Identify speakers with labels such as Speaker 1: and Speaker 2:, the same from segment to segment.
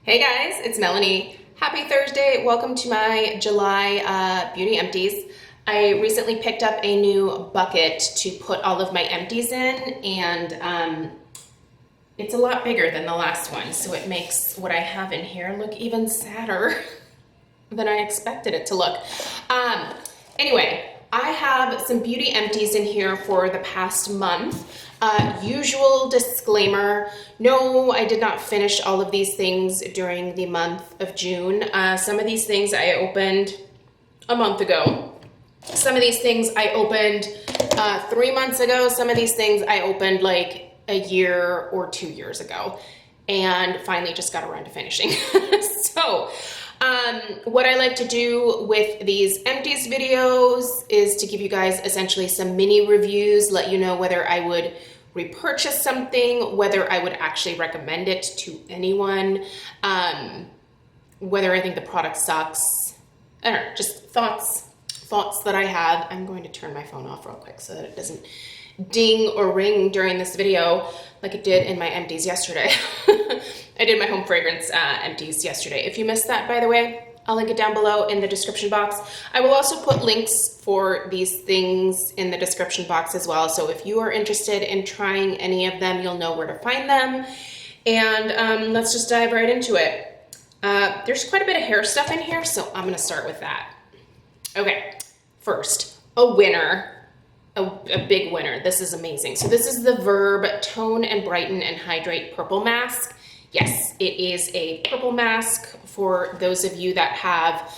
Speaker 1: Hey guys, it's Melanie. Happy Thursday. Welcome to my July beauty empties. I recently picked up a new bucket to put all of my empties in, and it's a lot bigger than the last one, so it makes what I have in here look even sadder than I expected it to look. Anyway, I have some beauty empties in here for the past month. Usual disclaimer, no, I did not finish all of these things during the month of June. Some of these things I opened a month ago. Some of these things I opened 3 months ago. Some of these things I opened like a year or 2 years ago, and finally just got around to finishing. So what I like to do with these empties videos is to give you guys essentially some mini reviews, let you know whether I would repurchase something, whether I would actually recommend it to anyone, whether I think the product sucks. I don't know, just thoughts that I have. I'm going to turn my phone off real quick so that it doesn't ding or ring during this video like it did in my empties yesterday. I did my home fragrance empties yesterday. If you missed that, by the way, I'll link it down below in the description box. I will also put links for these things in the description box as well. So if you are interested in trying any of them, you'll know where to find them. And let's just dive right into it. There's quite a bit of hair stuff in here, so I'm gonna start with that. Okay, first, a winner. A big winner. This is amazing. So this is the Verb Tone and Brighten and Hydrate Purple Mask. Yes, it is a purple mask for those of you that have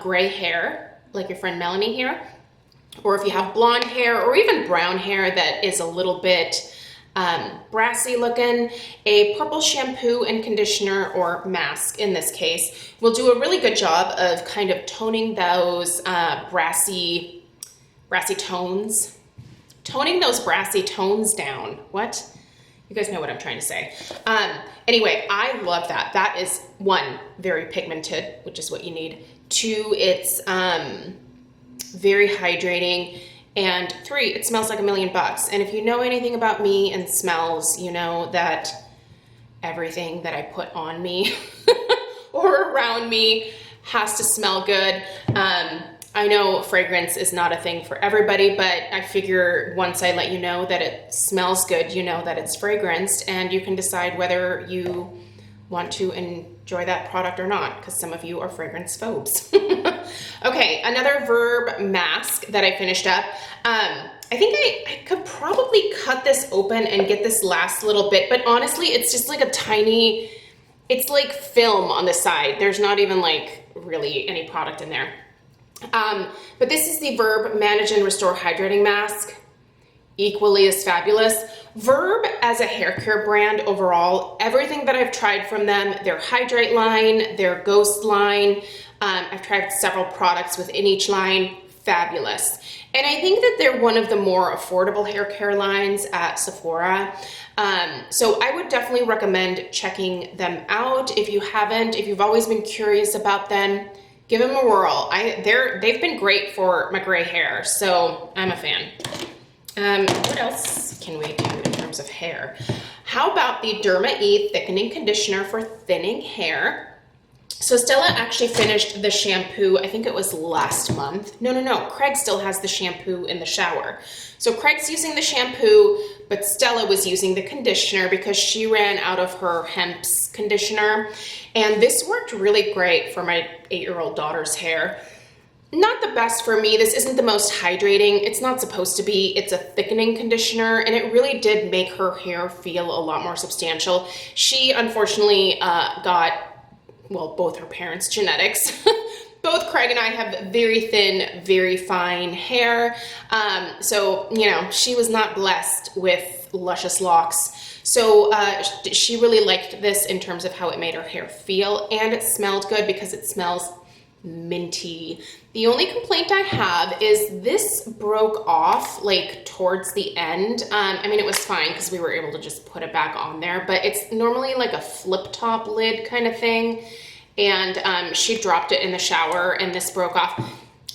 Speaker 1: gray hair, like your friend Melanie here, or if you have blonde hair or even brown hair that is a little bit brassy looking. A purple shampoo and conditioner, or mask in this case, will do a really good job of kind of toning those brassy tones. Toning those brassy tones down. What? You guys know what I'm trying to say. Anyway, I love that. That is, one, very pigmented, which is what you need. Two, it's very hydrating. And three, it smells like $1,000,000. And if you know anything about me and smells, you know that everything that I put on me or around me has to smell good. I know fragrance is not a thing for everybody, but I figure once I let you know that it smells good, you know that it's fragranced, and you can decide whether you want to enjoy that product or not, because some of you are fragrance phobes. Okay, another Verb mask that I finished up. I think I could probably cut this open and get this last little bit, but honestly, it's just like a tiny, it's like film on the side. There's not even like really any product in there. But this is the Verb Manage and Restore Hydrating Mask. Equally as fabulous. Verb as a hair care brand overall, everything that I've tried from them, their Hydrate line, their Ghost line, I've tried several products within each line, fabulous. And I think that they're one of the more affordable hair care lines at Sephora. So I would definitely recommend checking them out. If you haven't, if you've always been curious about them, give them a whirl. They've been great for my gray hair, so I'm a fan. What else can we do in terms of hair? How about the Derma E Thickening Conditioner for thinning hair? So Stella actually finished the shampoo, I think it was last month. No, Craig still has the shampoo in the shower. So Craig's using the shampoo, but Stella was using the conditioner because she ran out of her Hemp's conditioner. And this worked really great for my 8-year-old daughter's hair. Not the best for me. This isn't the most hydrating. It's not supposed to be. It's a thickening conditioner, and it really did make her hair feel a lot more substantial. She unfortunately got, well, both her parents' genetics. Both Craig and I have very thin, very fine hair. So, you know, she was not blessed with luscious locks. So she really liked this in terms of how it made her hair feel, and it smelled good because it smells minty. The only complaint I have is this broke off like towards the end. I mean, it was fine because we were able to just put it back on there, but it's normally like a flip top lid kind of thing. And she dropped it in the shower and this broke off.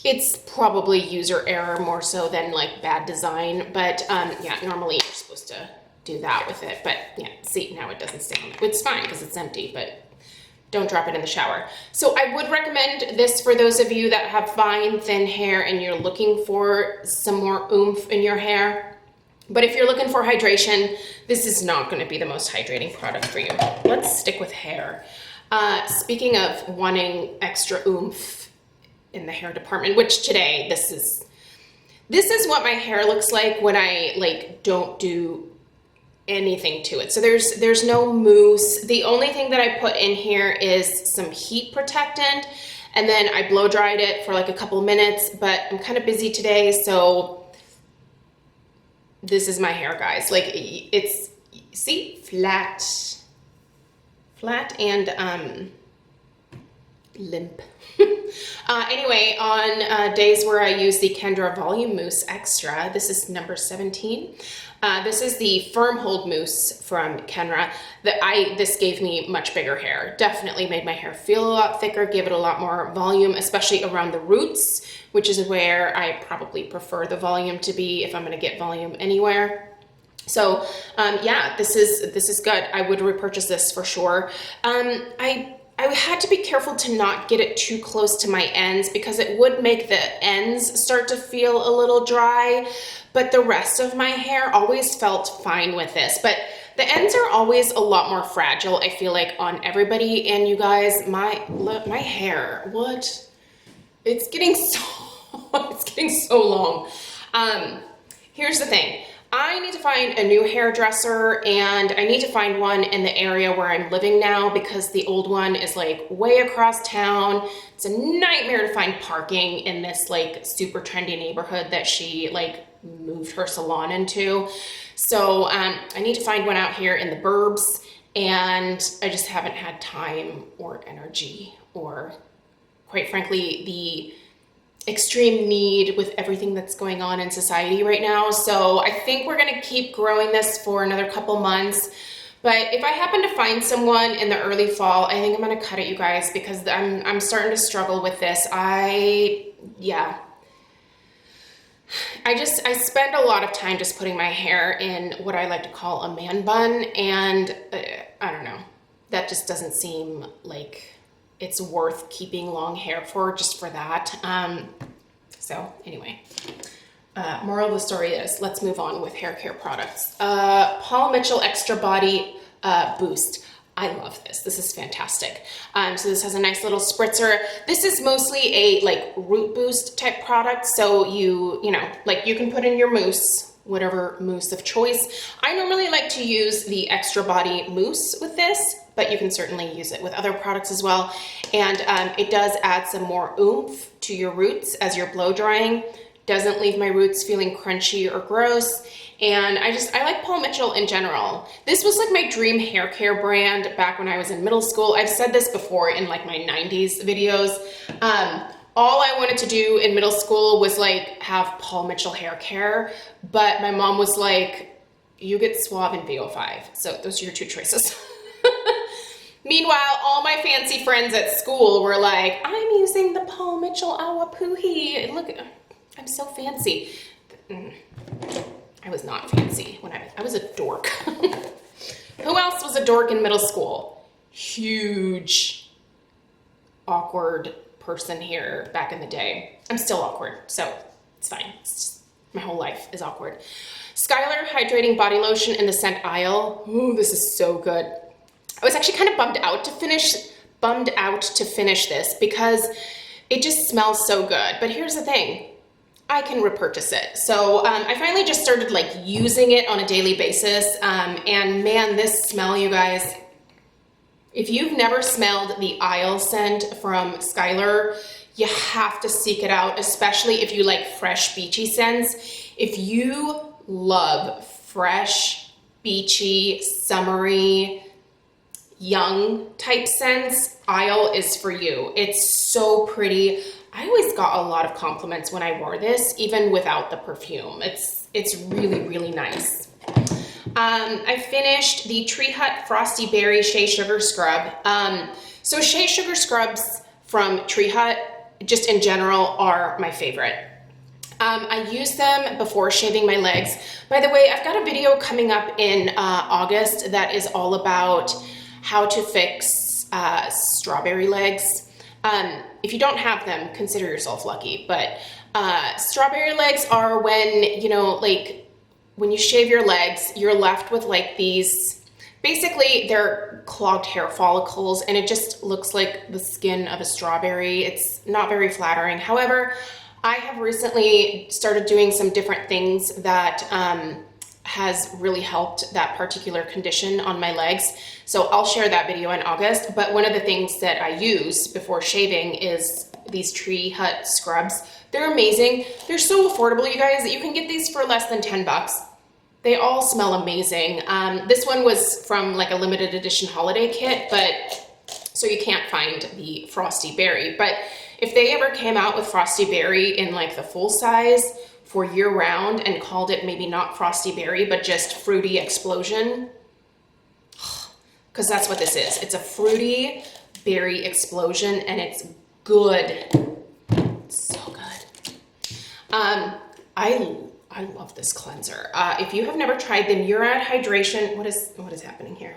Speaker 1: It's probably user error more so than like bad design, but yeah, normally you're supposed to do that with it. But yeah, see, now it doesn't stay on there. It's fine because it's empty, but don't drop it in the shower. So I would recommend this for those of you that have fine, thin hair and you're looking for some more oomph in your hair. But if you're looking for hydration, this is not going to be the most hydrating product for you. Let's stick with hair. Speaking of wanting extra oomph in the hair department, which today, this is what my hair looks like when I like don't do anything to it. So there's no mousse. The only thing that I put in here is some heat protectant, and then I blow dried it for like a couple minutes, but I'm kind of busy today, so this is my hair, guys. Like it's, see, flat and limp. Anyway, on days where I use the Kenra Volume Mousse Extra, this is number 17. This is the Firm Hold Mousse from Kenra. This gave me much bigger hair. Definitely made my hair feel a lot thicker, gave it a lot more volume, especially around the roots, which is where I probably prefer the volume to be if I'm gonna get volume anywhere. So yeah, this is good. I would repurchase this for sure. I had to be careful to not get it too close to my ends because it would make the ends start to feel a little dry, but the rest of my hair always felt fine with this. But the ends are always a lot more fragile, I feel like, on everybody. And you guys, my hair, what? It's getting so long. Here's the thing. I need to find a new hairdresser, and I need to find one in the area where I'm living now because the old one is like way across town. It's a nightmare to find parking in this like super trendy neighborhood that she like moved her salon into. So I need to find one out here in the burbs, and I just haven't had time or energy or, quite frankly, the extreme need with everything that's going on in society right now. So I think we're gonna keep growing this for another couple months. But if I happen to find someone in the early fall, I think I'm gonna cut it, you guys, because I'm starting to struggle with this. I spend a lot of time just putting my hair in what I like to call a man bun, and I don't know, that just doesn't seem like it's worth keeping long hair for, just for that. So anyway, moral of the story is, let's move on with hair care products. Paul Mitchell Extra Body Boost. I love this. This is fantastic. So this has a nice little spritzer. This is mostly a like root boost type product. So you know, like you can put in your mousse, whatever mousse of choice. I normally like to use the Extra Body Mousse with this, but you can certainly use it with other products as well. And it does add some more oomph to your roots as you're blow drying. Doesn't leave my roots feeling crunchy or gross. And I like Paul Mitchell in general. This was like my dream hair care brand back when I was in middle school. I've said this before in like my 90s videos. All I wanted to do in middle school was like have Paul Mitchell hair care, but my mom was like, you get Suave and VO5. So those are your two choices. Meanwhile, all my fancy friends at school were like, I'm using the Paul Mitchell Awapuhi. Look, I'm so fancy. I was not fancy when I was a dork. Who else was a dork in middle school? Huge, awkward person here back in the day. I'm still awkward, so it's fine. It's just, my whole life is awkward. Skyler Hydrating Body Lotion in the scent Isle. Ooh, this is so good. I was actually kind of bummed out to finish this because it just smells so good. But here's the thing, I can repurchase it. So I finally just started like using it on a daily basis. And man, this smell, you guys, if you've never smelled the Isle scent from Skyler, you have to seek it out, especially if you like fresh, beachy scents. If you love fresh, beachy, summery, young type scents, Isle is for you. It's so pretty. I always got a lot of compliments when I wore this, even without the perfume. It's really, really nice. I finished the Tree Hut Frosty Berry Shea Sugar Scrub. So Shea Sugar Scrubs from Tree Hut, just in general, are my favorite. I use them before shaving my legs. By the way, I've got a video coming up in August that is all about how to fix strawberry legs. If you don't have them, consider yourself lucky. But strawberry legs are when, you know, like when you shave your legs, you're left with like these, basically they're clogged hair follicles, and it just looks like the skin of a strawberry. It's not very flattering. However, I have recently started doing some different things that has really helped that particular condition on my legs. So I'll share that video in August. But one of the things that I use before shaving is these Tree Hut scrubs. They're amazing. They're so affordable, you guys, that you can get these for less than 10 bucks. They all smell amazing. This one was from like a limited edition holiday kit, but so you can't find the Frosty Berry. But if they ever came out with Frosty Berry in like the full size for year round and called it maybe not Frosty Berry, but just Fruity Explosion, because that's what this is. It's a Fruity Berry Explosion, and it's good. It's so good. I love this cleanser. If you have never tried the Muirhead Hydration, what is happening here?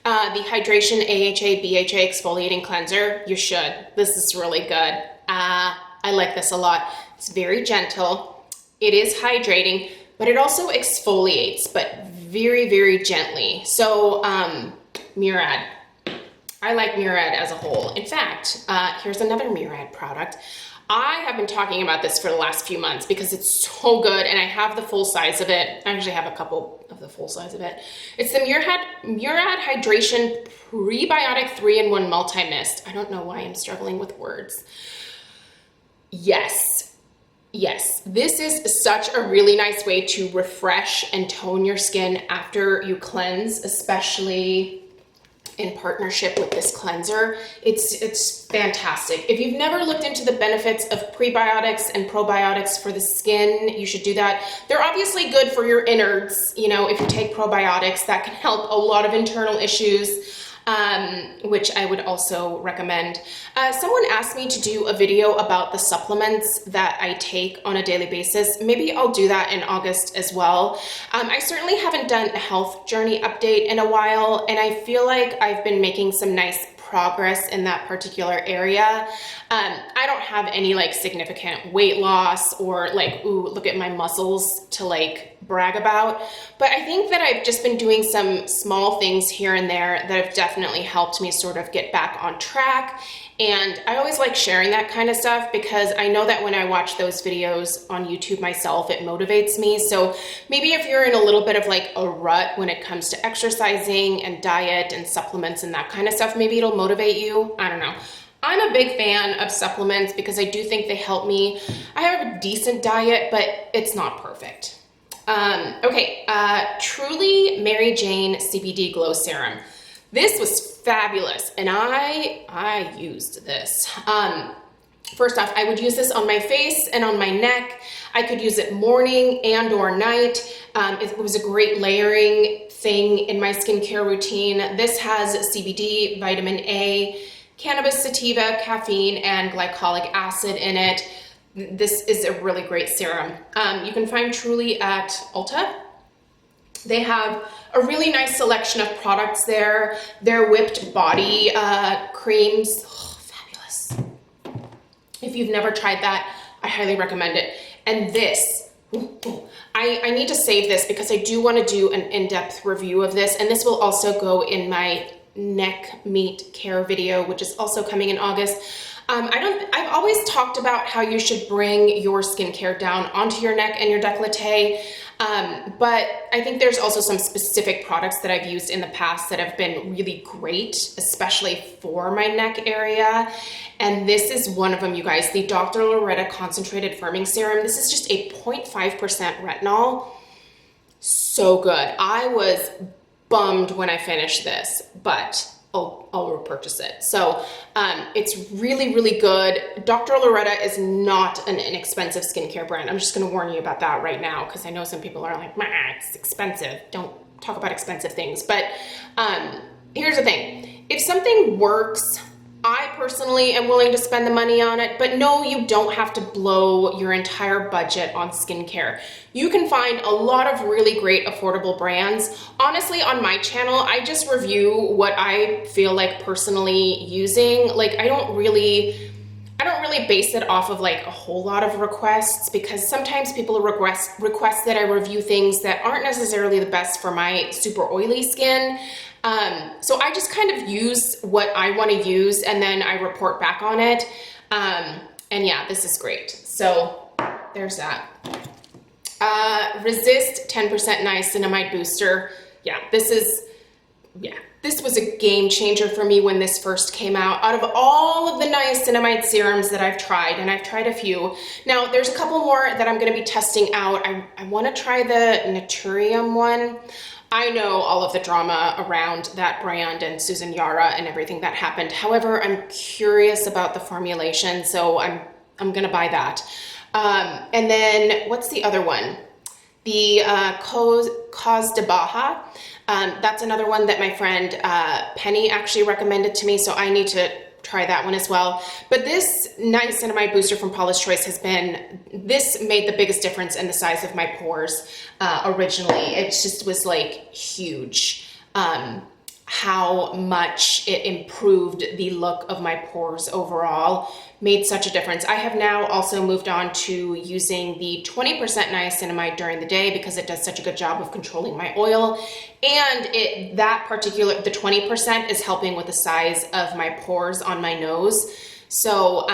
Speaker 1: The Hydration AHA BHA Exfoliating Cleanser, you should. This is really good. I like this a lot. It's very gentle. It is hydrating, but it also exfoliates, but very, very gently. So Muirhead. I like Muirhead as a whole. In fact, here's another Muirhead product. I have been talking about this for the last few months because it's so good, and I have the full size of it. I actually have a couple of the full size of it. It's the Muirhead Hydration Prebiotic 3-in-1 Multi-Mist. I don't know why I'm struggling with words. Yes, this is such a really nice way to refresh and tone your skin after you cleanse, especially in partnership with this cleanser. It's fantastic. If you've never looked into the benefits of prebiotics and probiotics for the skin, you should do that. They're obviously good for your innards. You know, if you take probiotics, that can help a lot of internal issues, which I would also recommend. Someone asked me to do a video about the supplements that I take on a daily basis. Maybe I'll do that in August as well. I certainly haven't done a health journey update in a while, and I feel like I've been making some nice progress in that particular area. I don't have any like significant weight loss or like, ooh, look at my muscles to like brag about. But I think that I've just been doing some small things here and there that have definitely helped me sort of get back on track. And I always like sharing that kind of stuff because I know that when I watch those videos on YouTube myself, it motivates me. So maybe if you're in a little bit of like a rut when it comes to exercising and diet and supplements and that kind of stuff, maybe it'll motivate you. I don't know. I'm a big fan of supplements because I do think they help me. I have a decent diet, but it's not perfect. Okay, Truly Mary Jane CBD Glow Serum. This was fabulous, and I used this. First off, I would use this on my face and on my neck. I could use it morning and or night. It was a great layering thing in my skincare routine. This has CBD, vitamin A, cannabis sativa, caffeine, and glycolic acid in it. This is a really great serum. You can find Truly at Ulta. They have a really nice selection of products there. Their whipped body creams, fabulous. If you've never tried that, I highly recommend it. And this, I need to save this because I do want to do an in-depth review of this, and this will also go in my neck meat care video, which is also coming in August. I've always talked about how you should bring your skincare down onto your neck and your décolleté, but I think there's also some specific products that I've used in the past that have been really great, especially for my neck area. And this is one of them, you guys, the Dr. Loretta Concentrated Firming Serum. This is just a 0.5% retinol. So good. I was bummed when I finished this, but I'll repurchase it. So it's really, really good. Dr. Loretta is not an inexpensive skincare brand. I'm just going to warn you about that right now because I know some people are like, it's expensive. Don't talk about expensive things. But here's the thing. If something works, I personally am willing to spend the money on it, but no, you don't have to blow your entire budget on skincare. You can find a lot of really great affordable brands. Honestly, on my channel, I just review what I feel like personally using. Like, I don't really base it off of like a whole lot of requests, because sometimes people request that I review things that aren't necessarily the best for my super oily skin. So I just kind of use what I want to use and then I report back on it. And yeah, this is great. So there's that. Resist 10% Niacinamide Booster. Yeah, this was a game changer for me when this first came out. Out of all of the niacinamide serums that I've tried, and I've tried a few, now there's a couple more that I'm gonna be testing out. I wanna try the Naturium one. I know all of the drama around that brand and Susan Yara and everything that happened. However, I'm curious about the formulation, so I'm gonna buy that. And then what's the other one? The Cause de Baja. That's another one that my friend Penny actually recommended to me, so I need to try that one as well. But this niacinamide booster from Paula's Choice this made the biggest difference in the size of my pores originally. It just was like huge. How much it improved the look of my pores overall made such a difference. I have now also moved on to using the 20% niacinamide during the day because it does such a good job of controlling my oil. And the 20% is helping with the size of my pores on my nose. So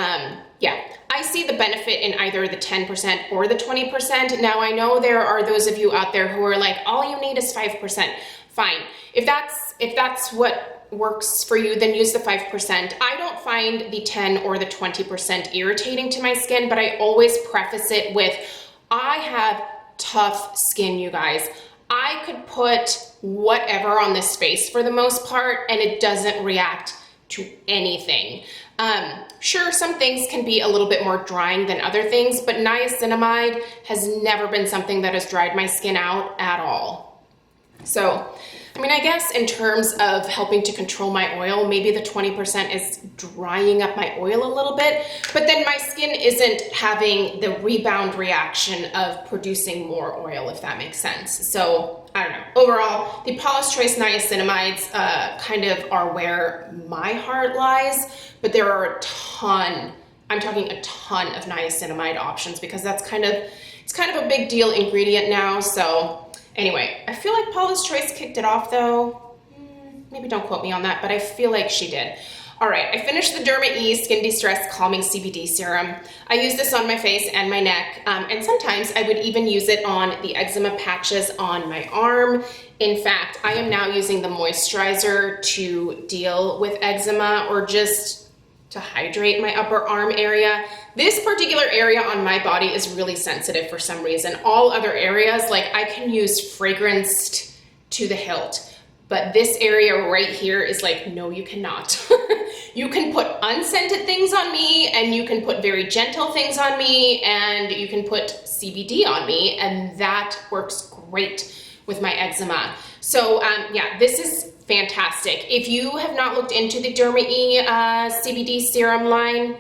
Speaker 1: yeah, I see the benefit in either the 10% or the 20%. Now I know there are those of you out there who are like, all you need is 5%. Fine. If that's what works for you, then use the 5%. I don't find the 10 or the 20% irritating to my skin, but I always preface it with, I have tough skin, you guys. I could put whatever on this face for the most part, and it doesn't react to anything. Sure, some things can be a little bit more drying than other things, but niacinamide has never been something that has dried my skin out at all. So, I mean, I guess in terms of helping to control my oil, maybe the 20% is drying up my oil a little bit, but then my skin isn't having the rebound reaction of producing more oil, if that makes sense. So, I don't know. Overall, the Paula's Choice niacinamides kind of are where my heart lies, but there are I'm talking a ton of niacinamide options because it's kind of a big deal ingredient now, so. Anyway, I feel like Paula's Choice kicked it off though. Maybe don't quote me on that, but I feel like she did. All right, I finished the Derma Skin De-Stress Calming CBD Serum. I use this on my face and my neck, and sometimes I would even use it on the eczema patches on my arm. In fact, I am now using the moisturizer to deal with eczema or just to hydrate my upper arm area. This particular area on my body is really sensitive for some reason. All other areas, like I can use fragranced to the hilt, but this area right here is like, no, you cannot. You can put unscented things on me, and you can put very gentle things on me, and you can put CBD on me, and that works great with my eczema. So yeah, this is fantastic. If you have not looked into the Derma CBD serum line,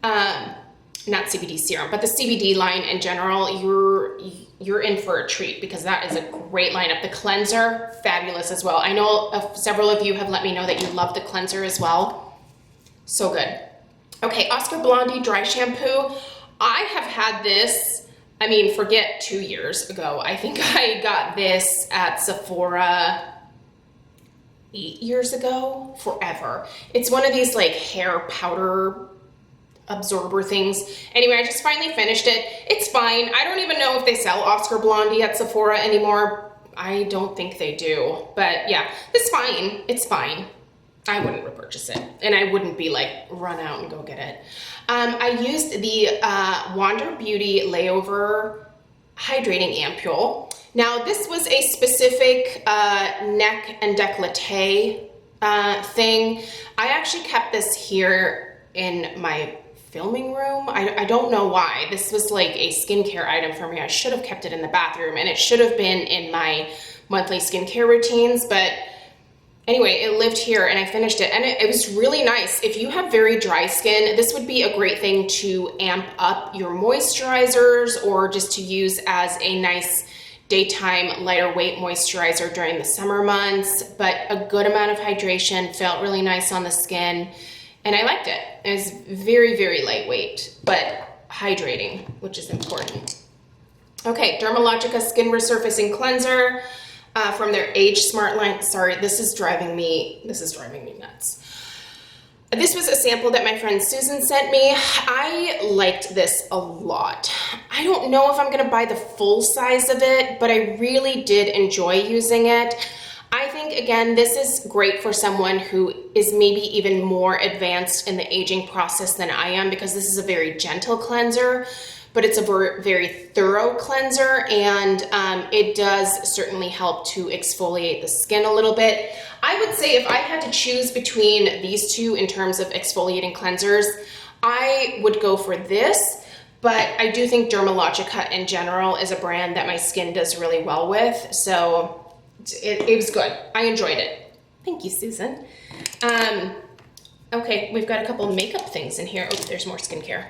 Speaker 1: not CBD serum, but the CBD line in general, you're in for a treat because that is a great lineup. The cleanser, fabulous as well. I know several of you have let me know that you love the cleanser as well. So good. Okay, Oscar Blondie Dry Shampoo. I have had this, I mean, forget 2 years ago. I think I got this at Sephora 8 years ago, forever. It's one of these like hair powder absorber things. Anyway, I just finally finished it. It's fine. I don't even know if they sell Oscar Blondie at Sephora anymore. I don't think they do, but yeah, it's fine. It's fine. I wouldn't repurchase it, and I wouldn't be like, run out and go get it. I used the Wander Beauty Layover Hydrating Ampule. Now, this was a specific neck and décolleté thing. I actually kept this here in my filming room. I don't know why. This was like a skincare item for me. I should have kept it in the bathroom, and it should have been in my monthly skincare routines, but anyway, it lived here and I finished it, and it was really nice. If you have very dry skin, this would be a great thing to amp up your moisturizers, or just to use as a nice daytime lighter weight moisturizer during the summer months. But a good amount of hydration, felt really nice on the skin, and I liked it. It was very, very lightweight, but hydrating, which is important. Okay, Dermalogica Skin Resurfacing Cleanser from their Age Smart line. Sorry, this is driving me nuts. This was a sample that my friend Susan sent me. I liked this a lot. I don't know if I'm gonna buy the full size of it, but I really did enjoy using it. I think, again, this is great for someone who is maybe even more advanced in the aging process than I am, because this is a very gentle cleanser, but it's a very thorough cleanser, and it does certainly help to exfoliate the skin a little bit. I would say if I had to choose between these two in terms of exfoliating cleansers, I would go for this, but I do think Dermalogica in general is a brand that my skin does really well with, so it was good. I enjoyed it. Thank you, Susan. Okay, we've got a couple makeup things in here. Oh, there's more skincare.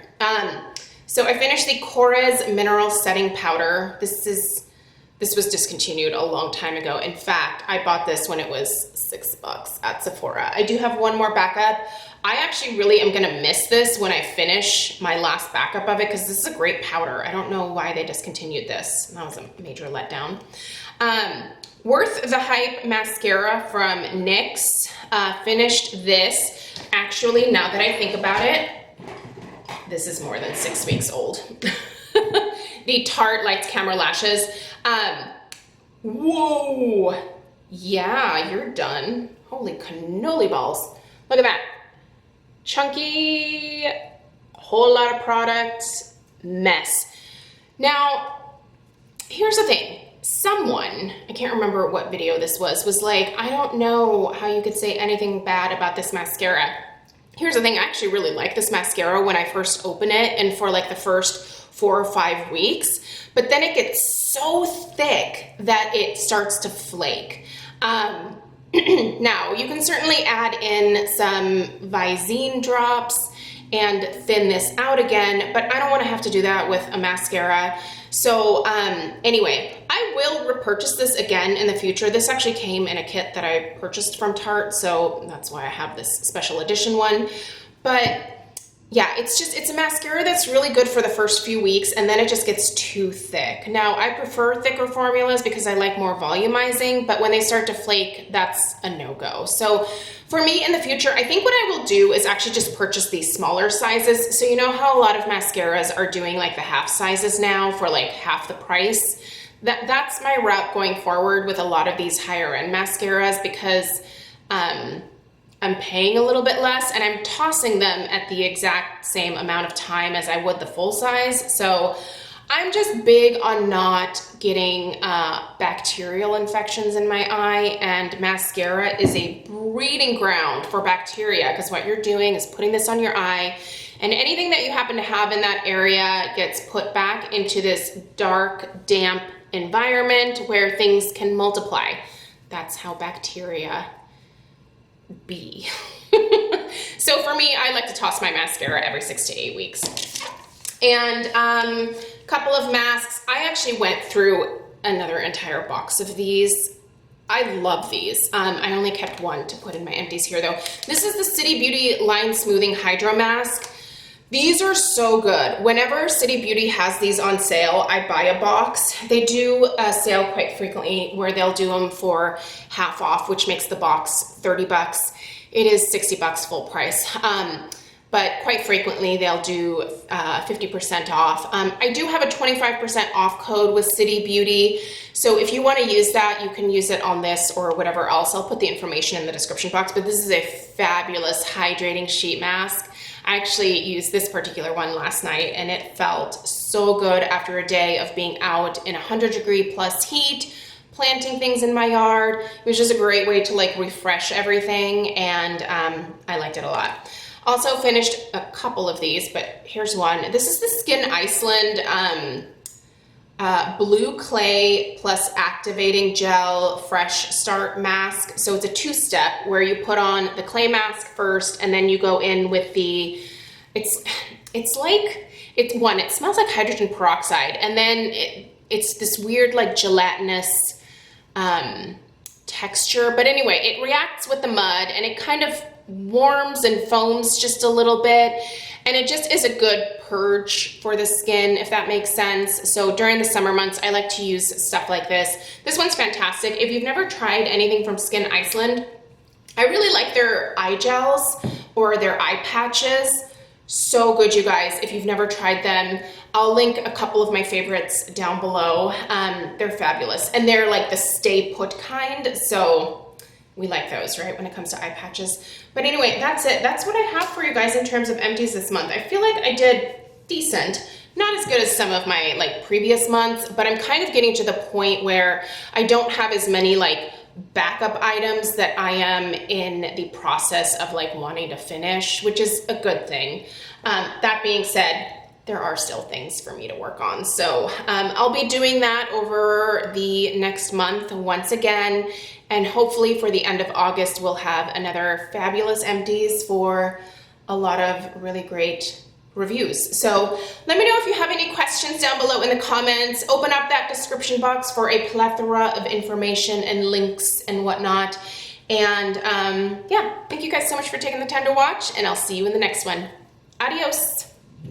Speaker 1: So I finished the Korat Mineral Setting Powder. This was discontinued a long time ago. In fact, I bought this when it was $6 at Sephora. I do have one more backup. I actually really am gonna miss this when I finish my last backup of it, because this is a great powder. I don't know why they discontinued this. That was a major letdown. Worth the Hype Mascara from NYX. Finished this. Actually, now that I think about it, this is more than 6 weeks old. The Tarte Lights Camera Lashes. Whoa. Yeah, you're done. Holy cannoli balls. Look at that. Chunky, whole lot of product, mess. Now, here's the thing. Someone, I can't remember what video this was like, I don't know how you could say anything bad about this mascara. Here's the thing, I actually really like this mascara when I first open it and for like the first 4 or 5 weeks, but then it gets so thick that it starts to flake. Now, you can certainly add in some Visine drops and thin this out again, but I don't want to have to do that with a mascara. So anyway, I will repurchase this again in the future. This actually came in a kit that I purchased from Tarte, so that's why I have this special edition one. But yeah, it's a mascara that's really good for the first few weeks, and then it just gets too thick. Now, I prefer thicker formulas because I like more volumizing, but when they start to flake, that's a no-go. So for me in the future, I think what I will do is actually just purchase these smaller sizes. So you know how a lot of mascaras are doing like the half sizes now for like half the price? That's my route going forward with a lot of these higher end mascaras, because I'm paying a little bit less and I'm tossing them at the exact same amount of time as I would the full size. So I'm just big on not getting bacterial infections in my eye, and mascara is a breeding ground for bacteria, because what you're doing is putting this on your eye, and anything that you happen to have in that area gets put back into this dark, damp environment where things can multiply. That's how bacteria be. So for me, I like to toss my mascara every 6 to 8 weeks. And couple of masks. I actually went through another entire box of these. I love these. I only kept one to put in my empties here though. This is the City Beauty Line Smoothing Hydro Mask. These are so good. Whenever City Beauty has these on sale, I buy a box. They do a sale quite frequently where they'll do them for half off, which makes the box 30 bucks. It is 60 bucks full price. But quite frequently they'll do 50% off. I do have a 25% off code with City Beauty. So if you want to use that, you can use it on this or whatever else. I'll put the information in the description box, but this is a fabulous hydrating sheet mask. I actually used this particular one last night and it felt so good after a day of being out in 100-degree plus heat, planting things in my yard. It was just a great way to like refresh everything, and I liked it a lot. Also finished a couple of these, but here's one. This is the Skin Iceland. Blue Clay plus Activating Gel Fresh Start Mask. So it's a two-step where you put on the clay mask first and then you go in with the, it smells like hydrogen peroxide, and then it's this weird like gelatinous texture. But anyway, it reacts with the mud and it kind of warms and foams just a little bit. And it just is a good purge for the skin, if that makes sense. So during the summer months, I like to use stuff like this. This one's fantastic. If you've never tried anything from Skin Iceland, I really like their eye gels or their eye patches. So good, you guys. If you've never tried them, I'll link a couple of my favorites down below. They're fabulous. And they're like the stay put kind. So we like those, right, when it comes to eye patches. But anyway, that's it. That's what I have for you guys in terms of empties this month. I feel like I did decent. Not as good as some of my like previous months, but I'm kind of getting to the point where I don't have as many like backup items that I am in the process of like wanting to finish, which is a good thing. That being said, there are still things for me to work on. So I'll be doing that over the next month once again. And hopefully for the end of August, we'll have another fabulous empties for a lot of really great reviews. So let me know if you have any questions down below in the comments. Open up that description box for a plethora of information and links and whatnot. And yeah, thank you guys so much for taking the time to watch, and I'll see you in the next one. Adios.